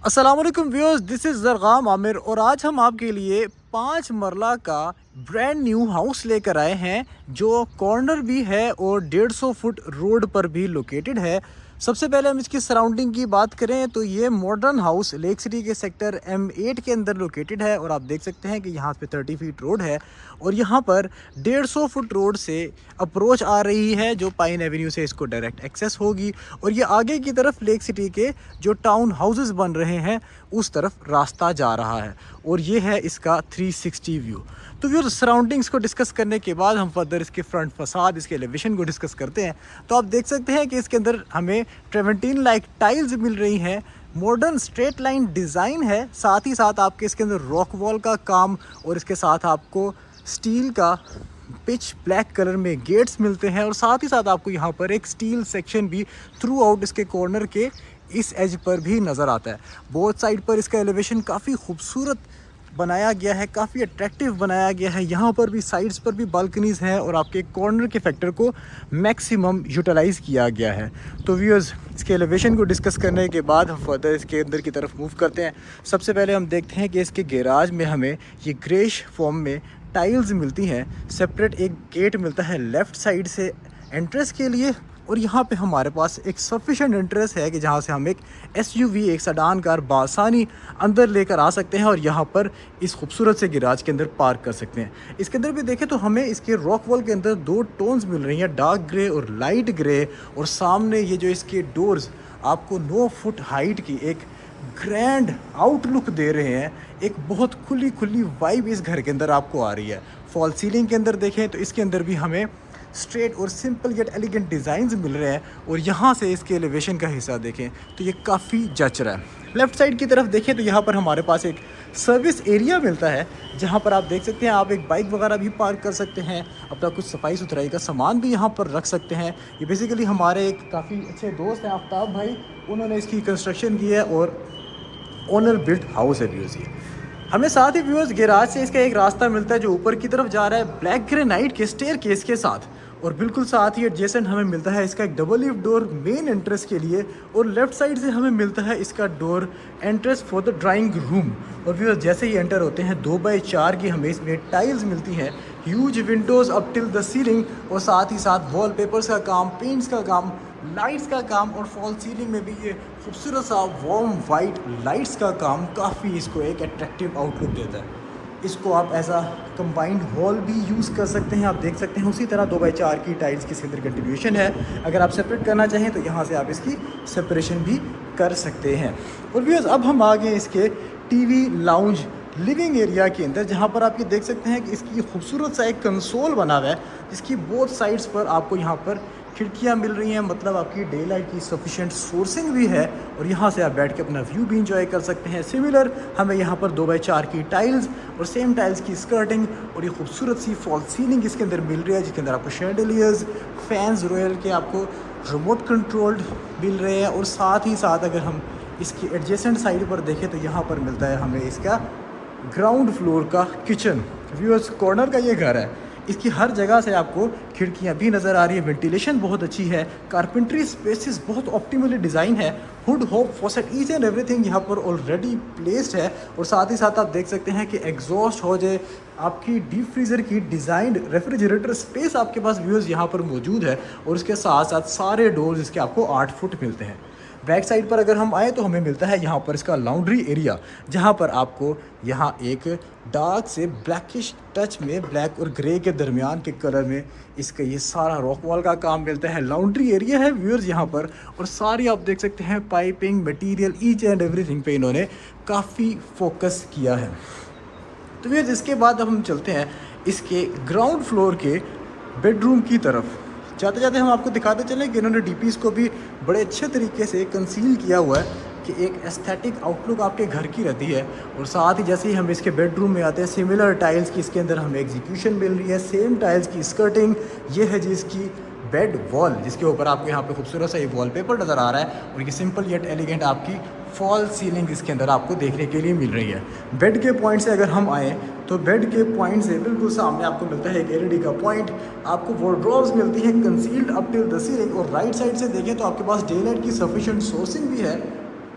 अस्सलाम वालेकुम viewers, this is ज़रग़ाम Aamir और आज हम आपके लिए 5 मरला का ब्रांड न्यू हाउस लेकर आए हैं जो कॉर्नर भी है और 150 फुट रोड पर भी लोकेटेड है। सबसे पहले हम इसकी सराउंडिंग की बात करें तो ये मॉडर्न हाउस लेक सिटी के सेक्टर M8 के अंदर लोकेटेड है और आप देख सकते हैं कि यहाँ पे 30 फीट रोड है और यहाँ पर 150 फुट रोड से अप्रोच आ रही है जो पाइन एवेन्यू से इसको डायरेक्ट एक्सेस होगी और ये आगे की तरफ लेक सिटी के जो टाउन हाउसेस बन रहे हैं उस तरफ रास्ता जा रहा है और ये है इसका 360 व्यू। तो व्यू सराउंडिंग्स को डिस्कस करने के बाद हम फर्दर इसके फ्रंट फसाद इसके एलिवेशन को डिस्कस करते हैं। तो आप देख सकते हैं कि इसके अंदर हमें ट्रेवेंटीन लाइक टाइल्स मिल रही हैं, मॉडर्न स्ट्रेट लाइन डिज़ाइन है, साथ ही साथ आपके इसके अंदर रॉक वॉल का काम और इसके साथ आपको स्टील का पिच ब्लैक कलर में गेट्स मिलते हैं और साथ ही साथ आपको यहाँ पर एक स्टील सेक्शन भी थ्रू आउट इसके कॉर्नर के इस एज पर भी नज़र आता है। बोथ साइड पर इसका एलिवेशन काफ़ी खूबसूरत बनाया गया है, काफ़ी अट्रैक्टिव बनाया गया है। यहाँ पर भी साइड्स पर भी बालकनीज़ हैं और आपके कॉर्नर के फैक्टर को मैक्सिमम यूटिलाइज़ किया गया है। तो व्यूअर्स, इसके एलिवेशन को डिस्कस करने के बाद हम फर्दर इसके अंदर की तरफ मूव करते हैं। सबसे पहले हम देखते हैं कि इसके गैराज में हमें ये ग्रेश फॉर्म में टाइल्स मिलती हैं। सेपरेट एक गेट मिलता है लेफ़्ट साइड से एंट्रेंस के लिए और यहाँ पे हमारे पास एक सफिशेंट एंट्रेंस है कि जहाँ से हम एक SUV एक सेडान कार बासानी अंदर लेकर आ सकते हैं और यहाँ पर इस खूबसूरत से गैराज के अंदर पार्क कर सकते हैं। इसके अंदर भी देखें तो हमें इसके रॉक वॉल के अंदर 2 टोन्स मिल रही हैं, डार्क ग्रे और लाइट ग्रे, और सामने ये जो इसके डोर्स आपको 9 फुट हाइट की एक ग्रैंड आउटलुक दे रहे हैं। एक बहुत खुली खुली वाइब इस घर के अंदर आपको आ रही है। फॉल सीलिंग के अंदर देखें तो इसके अंदर भी हमें स्ट्रेट और सिंपल येट एलिगेंट डिज़ाइंस मिल रहे हैं और यहाँ से इसके एलिवेशन का हिस्सा देखें तो ये काफ़ी जच रहा है। लेफ़्ट साइड की तरफ देखें तो यहाँ पर हमारे पास एक सर्विस एरिया मिलता है जहाँ पर आप देख सकते हैं आप एक बाइक वगैरह भी पार्क कर सकते हैं, अपना कुछ सफाई सुथराई का सामान भी यहाँ पर रख सकते हैं। ये बेसिकली हमारे एक काफ़ी अच्छे दोस्त हैं आफ्ताब भाई, उन्होंने इसकी कंस्ट्रक्शन की है और ओनर बिल्ट हाउस है व्यूज़। ये हमें साथ ही व्यूअर्स गैराज से इसका एक रास्ता मिलता है जो ऊपर की तरफ जा रहा है ब्लैक ग्रेनाइट के स्टेयर केस के साथ, और बिल्कुल साथ ही एडजेसेंट हमें मिलता है इसका एक double lift door main entrance के लिए और लेफ्ट साइड से हमें मिलता है इसका door entrance for the drawing room. और व्यूअर्स जैसे ही एंटर होते हैं 2x4 की हमें इसमें टाइल्स मिलती हैं, huge Windows up till the ceiling और साथ ही साथ वॉलपेपर्स का काम, पेंट्स का काम, लाइट्स का काम और फॉल सीलिंग में भी ये खूबसूरत सा वार्म वाइट लाइट्स का काम काफ़ी इसको एक अट्रैक्टिव आउटलुक देता है। इसको आप ऐसा कंबाइंड हॉल भी यूज़ कर सकते हैं। आप देख सकते हैं उसी तरह 2x4 की टाइल्स की इसके अंदर कंट्रीब्यूशन है। अगर आप सेपरेट करना चाहें तो यहाँ से आप इसकी सेपरेशन भी कर सकते हैं। और व्यूअर्स अब हम आ गए इसके टीवी लाउंज लिविंग एरिया के अंदर, जहाँ पर आप ये देख सकते हैं कि इसकी खूबसूरत सा एक कंसोल बना हुआ है जिसकी बोथ साइड्स पर आपको यहाँ पर खिड़कियाँ मिल रही हैं, मतलब आपकी डे लाइट की सफिशेंट सोर्सिंग भी है और यहाँ से आप बैठ के अपना व्यू भी इंजॉय कर सकते हैं। सिमिलर हमें यहाँ पर 2x4 की टाइल्स और सेम टाइल्स की स्कर्टिंग और ये खूबसूरत सी फॉल सीलिंग इसके अंदर मिल रही है जिसके अंदर आपको शैंडलियर्स, फैंस रॉयल के आपको रिमोट कंट्रोल्ड मिल रहे हैं और साथ ही साथ अगर हम इसकी एडजेसेंट साइड पर देखें तो यहाँ पर मिलता है हमें इसका ग्राउंड फ्लोर का किचन। व्यूअर्स कॉर्नर का ये घर है, इसकी हर जगह से आपको खिड़कियाँ भी नज़र आ रही है, वेंटिलेशन बहुत अच्छी है, कारपेंट्री स्पेसिस बहुत ऑप्टिमली डिज़ाइन है, hood hob faucet each and everything यहाँ पर ऑलरेडी प्लेस्ड है और साथ ही साथ आप देख सकते हैं कि एग्जॉस्ट हो जाए आपकी डीप फ्रीज़र की डिज़ाइंड रेफ्रिजरेटर स्पेस आपके पास व्यूअर्स यहाँ पर मौजूद है और उसके साथ साथ सारे डोर्स इसके आपको 8 फुट मिलते हैं। बैक साइड पर अगर हम आए तो हमें मिलता है यहाँ पर इसका लॉन्ड्री एरिया, जहाँ पर आपको यहाँ एक डार्क से ब्लैकिश टच में ब्लैक और ग्रे के दरमियान के कलर में इसका ये सारा रॉक वॉल का काम मिलता है। लॉन्ड्री एरिया है व्यूअर्स यहाँ पर और सारी आप देख सकते हैं piping material each and everything पे इन्होंने काफ़ी फोकस किया है। तो व्यूअर्स इसके बाद अब हम चलते हैं इसके ग्राउंड फ्लोर के बेडरूम की तरफ। जाते जाते हम आपको दिखाते चलें कि इन्होंने डीपीस को भी बड़े अच्छे तरीके से कंसील किया हुआ है कि एक एस्थेटिक आउटलुक आपके घर की रहती है। और साथ ही जैसे ही हम इसके बेडरूम में आते हैं सिमिलर टाइल्स की इसके अंदर हमें एग्जीक्यूशन मिल रही है, सेम टाइल्स की स्कर्टिंग। ये है जी इसकी बेड वॉल जिसके ऊपर आपको यहाँ पे खूबसूरत सा ये वॉलपेपर नज़र आ रहा है और ये सिंपल येट एलिगेंट आपकी फॉल सीलिंग इसके अंदर आपको देखने के लिए मिल रही है। बेड के पॉइंट से अगर हम आएँ तो बेड के पॉइंट से बिल्कुल सामने आपको मिलता है एक LED का पॉइंट, आपको वार्डरोब्स मिलती हैं concealed up till the ceiling और राइट साइड से देखें तो आपके पास डे लाइट की सफिशिएंट सोर्सिंग भी है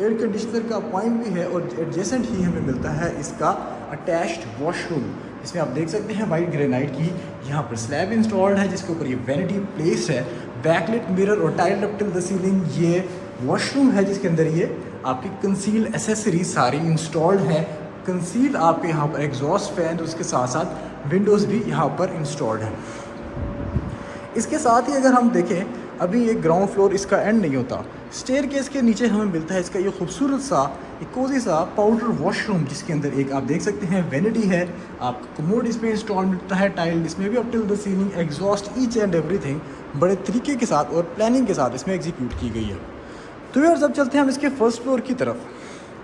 एयर कंडीशनर का पॉइंट भी है और एडजेसेंट ही हमें मिलता है इसका अटैच्ड वॉशरूम। इसमें आप देख सकते हैं वाइट ग्रेनाइट की यहाँ पर स्लैब इंस्टॉल्ड है जिसके ऊपर ये वैनिटी प्लेस है, बैकलिट मिरर और tile up till the ceiling ये वॉशरूम है जिसके अंदर ये आपकी कंसील एसेसरीज सारी इंस्टॉल्ड है। कंसील आपके यहाँ पर एग्जॉस्ट फैन, उसके साथ साथ विंडोज़ भी यहाँ पर इंस्टॉल्ड है। इसके साथ ही अगर हम देखें, अभी ये ग्राउंड फ्लोर इसका एंड नहीं होता, स्टेयरकेस के नीचे हमें मिलता है इसका ये खूबसूरत सा एक कोजी सा पाउडर वॉशरूम जिसके अंदर एक आप देख सकते हैं वैनिटी है, आपको कमोड इसमें इंस्टॉल मिलता है, टाइल इसमें भी up till the ceiling, exhaust each and everything बड़े तरीके के साथ और प्लानिंग के साथ इसमें एग्जीक्यूट की गई है। तो यार जब चलते हैं हम इसके फर्स्ट फ्लोर की तरफ,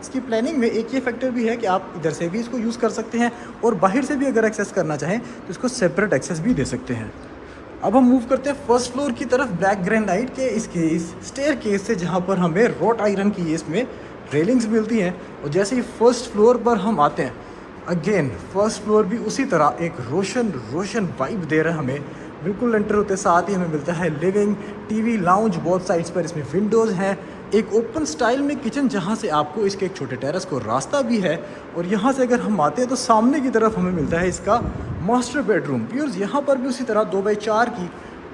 इसकी प्लानिंग में एक ये फैक्टर भी है कि आप इधर से भी इसको यूज़ कर सकते हैं और बाहर से भी अगर एक्सेस करना चाहें तो इसको सेपरेट एक्सेस भी दे सकते हैं। अब हम मूव करते हैं फर्स्ट फ्लोर की तरफ, ब्लैक ग्रेनाइट के इसके इस स्टेयर केस से जहाँ पर हमें रोट आयरन की इसमें रेलिंग्स मिलती हैं। और जैसे ही फर्स्ट फ्लोर पर हम आते हैं, अगेन फर्स्ट फ्लोर भी उसी तरह एक रोशन वाइब दे रहा है हमें। बिल्कुल एंटर होते साथ ही हमें मिलता है living, TV, lounge, both sides पर इसमें विंडोज़ हैं, एक ओपन स्टाइल में किचन जहाँ से आपको इसके एक छोटे टेरेस को रास्ता भी है। और यहाँ से अगर हम आते हैं तो सामने की तरफ हमें मिलता है इसका मास्टर बेडरूम। व्यूअर्स यहाँ पर भी उसी तरह 2x4 की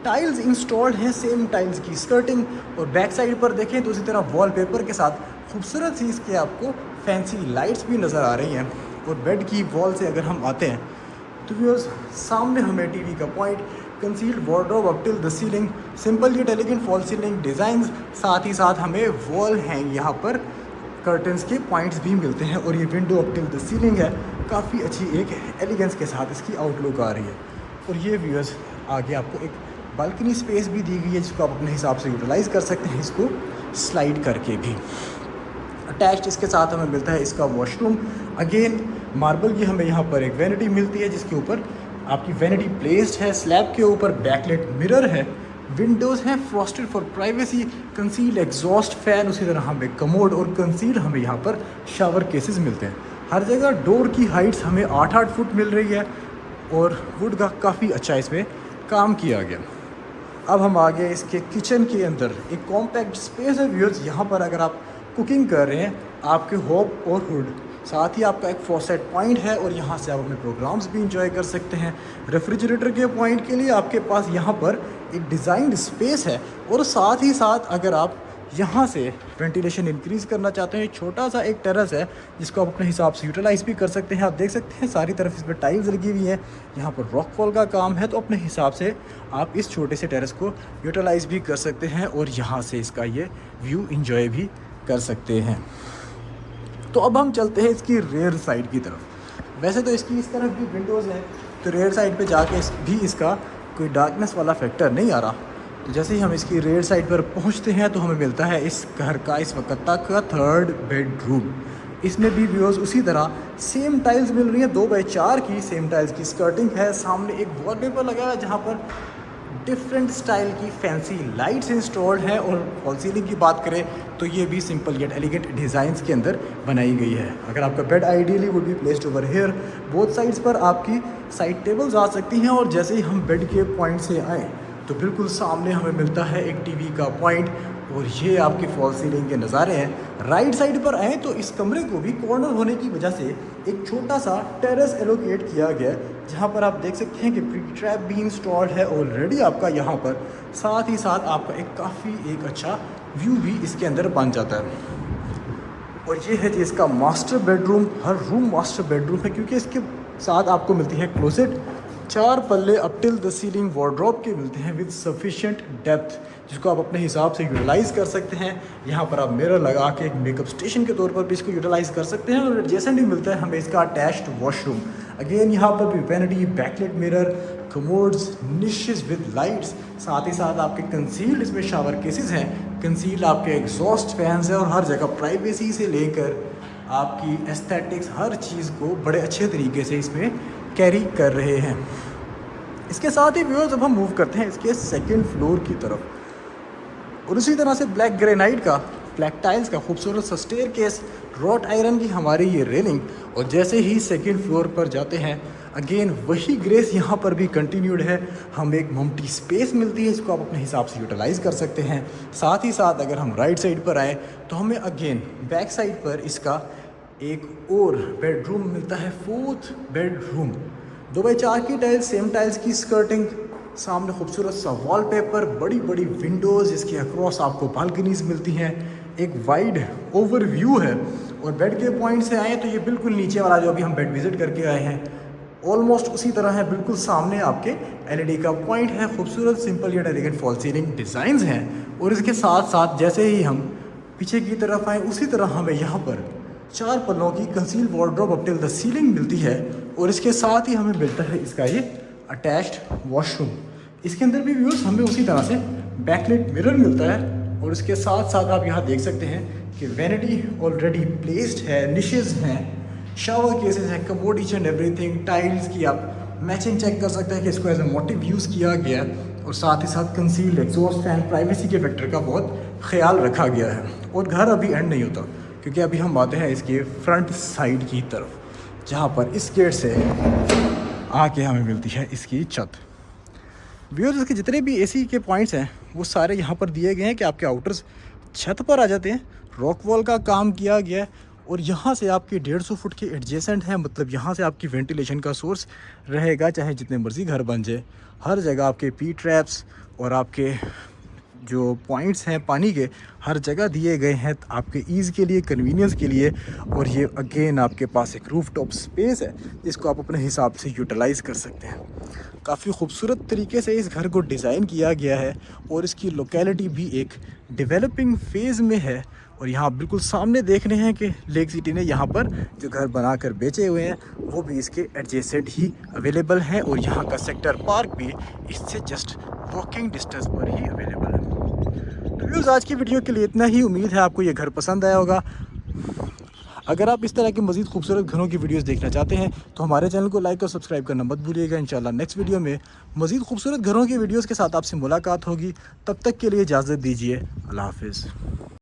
टाइल्स इंस्टॉल्ड हैं, सेम टाइल्स की स्कर्टिंग। और बैक साइड पर देखें तो उसी तरह वॉलपेपर के साथ खूबसूरत सी इसके आपको फैंसी लाइट्स भी नज़र आ रही हैं। और बेड की वॉल से अगर हम आते हैं तो व्यूअर्स सामने हमें टीवी का point, concealed wardrobe up till the ceiling, simple yet elegant fall ceiling designs, साथ ही साथ हमें वॉल हैंग यहाँ पर कर्टन्स के पॉइंट्स भी मिलते हैं। और ये window up till the ceiling है, काफ़ी अच्छी एक एलिगेंस के साथ इसकी आउटलुक आ रही है। और ये व्यूअर्स आगे आपको एक बालकनी स्पेस भी दी गई है जिसको आप अपने हिसाब से यूटिलाइज़ कर सकते हैं, इसको स्लाइड करके भी। अटैच्ड इसके साथ हमें मिलता है इसका वॉशरूम, अगेन मार्बल की हमें यहाँ पर एक वैनिटी मिलती है जिसके ऊपर आपकी वैनिटी प्लेस्ड है, स्लैब के ऊपर बैकलेट मिरर है, विंडोज़ हैं frosted for privacy, concealed exhaust fan, उसी तरह हमें कमोड और कंसील्ड हमें यहाँ पर शावर केसेस मिलते हैं। हर जगह डोर की हाइट्स हमें 8-8 फुट मिल रही है और वुड का काफ़ी अच्छा इसमें काम किया गया। अब हम आगे इसके किचन के अंदर एक कॉम्पैक्ट स्पेस है व्यूअर्स। यहाँ पर अगर आप कुकिंग कर रहे हैं, आपके होब और हुड, साथ ही आपका एक फॉसेट पॉइंट है और यहाँ से आप अपने प्रोग्राम्स भी इंजॉय कर सकते हैं। रेफ्रिजरेटर के पॉइंट के लिए आपके पास यहाँ पर एक डिज़ाइंड स्पेस है और साथ ही साथ अगर आप यहाँ से वेंटिलेशन इंक्रीज़ करना चाहते हैं, छोटा सा एक टेरेस है जिसको आप अपने हिसाब से यूटिलाइज़ भी कर सकते हैं। आप देख सकते हैं सारी तरफ इस पर टाइल्स लगी हुई हैं, यहाँ पर रॉक फॉल का काम है, तो अपने हिसाब से आप इस छोटे से टेरेस को यूटिलाइज़ भी कर सकते हैं और यहाँ से इसका ये व्यू इंजॉय भी कर सकते हैं। तो अब हम चलते हैं इसकी रेयर साइड की तरफ। वैसे तो इसकी इस तरफ भी विंडोज़ हैं, तो रेयर साइड पे जाके भी इसका कोई डार्कनेस वाला फैक्टर नहीं आ रहा। तो जैसे ही हम इसकी रेयर साइड पर पहुंचते हैं तो हमें मिलता है इस घर का इस वक्त तक का 3rd बेडरूम। इसमें भी व्यूअर्स उसी तरह सेम टाइल्स मिल रही है, 2x4 की सेम टाइल्स की स्कर्टिंग है, सामने एक वॉलपेपर लगा है जहाँ पर डिफरेंट स्टाइल की फैंसी लाइट्स इंस्टॉल्ड है। और फॉल सीलिंग की बात करें तो ये भी सिंपल येट एलिगेंट डिज़ाइंस के अंदर बनाई गई है। अगर आपका bed ideally would be placed over here, both sides पर आपकी साइड टेबल्स आ सकती हैं। और जैसे ही हम बेड के पॉइंट से आएँ तो बिल्कुल सामने हमें मिलता है एक टीवी का पॉइंट और ये आपकी फॉल सीलिंग के नज़ारे हैं। राइट साइड पर आएँ तो इस कमरे को भी कॉर्नर होने की वजह से एक छोटा सा टेरेस एलोकेट किया गया जहाँ पर आप देख सकते हैं कि प्री ट्रैप भी इंस्टॉल्ड है ऑलरेडी आपका यहाँ पर। साथ ही साथ आपका एक काफ़ी एक अच्छा व्यू भी इसके अंदर बन जाता है। और ये है जी इसका मास्टर बेडरूम। हर रूम मास्टर बेडरूम है क्योंकि इसके साथ आपको मिलती है closet, 4 Palle up till the ceiling wardrobe के मिलते हैं विद सफिशिएंट डेप्थ, जिसको आप अपने हिसाब से यूटिलाइज़ कर सकते हैं। यहाँ पर आप मिरर लगा के एक मेकअप स्टेशन के तौर पर भी इसको यूटिलाइज़ कर सकते हैं। और एडजेसेंट भी मिलता है हमें इसका अटैच्ड वॉशरूम। अगेन यहाँ पर भी vanity, बैकलेट mirror, commodes, niches with lights, साथ ही साथ आपके कंसील्ड इसमें शावर केसेस हैं, कंसील्ड आपके एग्जॉस्ट फैंस हैं और हर जगह प्राइवेसी से लेकर आपकी एस्थेटिक्स हर चीज़ को बड़े अच्छे तरीके से इसमें कैरी कर रहे हैं। इसके साथ ही व्यूअर्स अब हम मूव करते हैं इसके 2nd फ्लोर की तरफ। और उसी तरह से ब्लैक ग्रेनाइट का, ब्लैक टाइल्स का खूबसूरत सा स्टेयर केस, रॉट आयरन की हमारी ये रेलिंग। और जैसे ही 2nd फ्लोर पर जाते हैं अगेन वही ग्रेस यहाँ पर भी कंटिन्यूड है। हम एक मम्टी स्पेस मिलती है जिसको आप अपने हिसाब से यूटिलाइज़ कर सकते हैं। साथ ही साथ अगर हम राइट साइड पर आए तो हमें अगेन बैक साइड पर इसका एक और बेडरूम मिलता है, 4th बेडरूम। 2x4 की टाइल्स, सेम टाइल्स की स्कर्टिंग, सामने खूबसूरत सा वॉलपेपर, बड़ी बड़ी विंडोज़, इसके अक्रॉस आपको बालकनीज मिलती हैं, एक वाइड ओवरव्यू है। और बेड के पॉइंट से आए तो ये बिल्कुल नीचे वाला जो अभी हम बेड विजिट करके आए हैं ऑलमोस्ट उसी तरह है। बिल्कुल सामने आपके एलईडी का पॉइंट है, खूबसूरत सिंपल या एलिगेंट फॉल सीलिंग डिज़ाइंस हैं। और इसके साथ साथ जैसे ही हम पीछे की तरफ आए उसी तरह हमें यहाँ पर 4 पल्लों की conceal wardrobe up till the ceiling मिलती है। और इसके साथ ही हमें मिलता है इसका ये अटैच्ड वॉशरूम। इसके अंदर भी व्यूअर्स हमें उसी तरह से बैकलाइट मिरर मिलता है। और इसके साथ साथ आप यहाँ देख सकते हैं कि वैनिटी ऑलरेडी प्लेस्ड है, निशेज़ हैं, शावर केसेस हैं, commode, each and everything. Tiles की आप मैचिंग चेक कर सकते हैं कि इसको एज ए मोटिव यूज़ किया गया है। और साथ ही साथ कंसील्ड एग्जॉस्ट फैन, प्राइवेसी के फैक्टर का बहुत ख्याल रखा गया है। और घर अभी एंड नहीं होता क्योंकि अभी हम आते हैं इसके फ्रंट साइड की तरफ, जहाँ पर इस गेट से आके हमें मिलती है इसकी छत। व्यूअर्स, इसके जितने भी एसी के पॉइंट्स हैं वो सारे यहाँ पर दिए गए हैं कि आपके आउटर्स छत पर आ जाते हैं। रॉक वॉल का काम किया गया है और यहाँ से आपके 150 फुट के एडजेसेंट हैं, मतलब यहाँ से आपकी वेंटिलेशन का सोर्स रहेगा, चाहे जितने मर्जी घर बन जाए। हर जगह आपके पी ट्रैप्स और आपके जो पॉइंट्स हैं पानी के हर जगह दिए गए हैं आपके ईज़ के लिए, कन्वीनियंस के लिए। और ये अगेन आपके पास एक रूफ टॉप स्पेस है जिसको आप अपने हिसाब से यूटिलाइज़ कर सकते हैं। काफ़ी खूबसूरत तरीके से इस घर को डिज़ाइन किया गया है और इसकी लोकेलिटी भी एक डेवलपिंग फेज़ में है। और यहाँ बिल्कुल सामने देख रहे हैं कि लेक सिटी ने यहाँ पर जो घर बनाकर बेचे हुए हैं वो भी इसके एडजेसेंट ही अवेलेबल हैं। और यहाँ का सेक्टर पार्क भी इससे जस्ट वॉकिंग डिस्टेंस पर ही अवेलेबल है। तो व्यूअर्स, आज की वीडियो के लिए इतना ही। उम्मीद है आपको ये घर पसंद आया होगा। अगर आप इस तरह की मज़ीद खूबसूरत घरों की वीडियोस देखना चाहते हैं तो हमारे चैनल को लाइक और सब्सक्राइब करना मत भूलिएगा। इंशाल्लाह नेक्स्ट वीडियो में मज़ीद खूबसूरत घरों की वीडियोस के साथ आपसे मुलाकात होगी। तब तक के लिए इजाज़त दीजिए। अल्लाह हाफ़िज़।